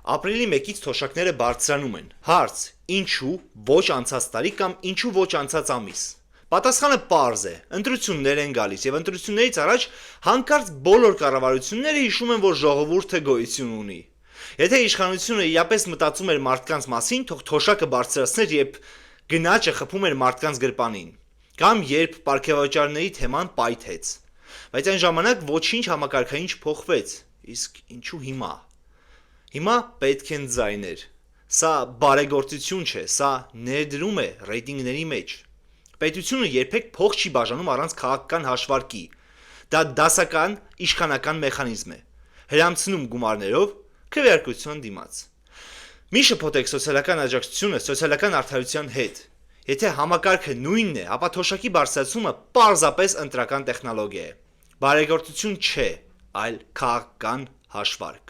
Ապրիլի 1-ից թոշակները բարձրանում են։ Հարց. ինչու ոչ անցած տարի կամ ինչու ոչ անցած ամիս։ Պատասխանը պարզ է. ընտրություններ են գալիս եւ ընտրություններից առաջ հանկարծ բոլոր կառավարությունները հիշում են, որ ժողովուրդը գոյություն ունի։ Եթե իշխանությունը իրապես մտածում էր մարդկանց մասին, թող թոշակը բարձրացներ, երբ գնաճը խփում էր մարդկանց գրպանին, կամ երբ պարգևաճարների թեման պայթեց։ Բայց այն ժամանակ ոչինչ համակարգային չփոխվեց։ Իսկ ինչու հիմա։ Հիմա պետք են ձայներ։ Սա բարեգործություն չէ, սա ներդրում է ռեյտինգների մեջ։ Պետությունը երբեք փող չի բաժանում առանց քաղաքական հաշվարկի։ Դա դասական իշխանական մեխանիզմ է։ Հրամցնում գումարներով քվեարկության դիմաց։ Մի շփոթեք սոցիալական աջակցությունը սոցիալական արդարության հետ։ Եթե համակարգը նույնն է, ապա թոշակի բարձրացումը պարզապես ընտրական տեխնոլոգիա է։ Բարեգործություն չէ, այլ քաղաքական հաշվարկ։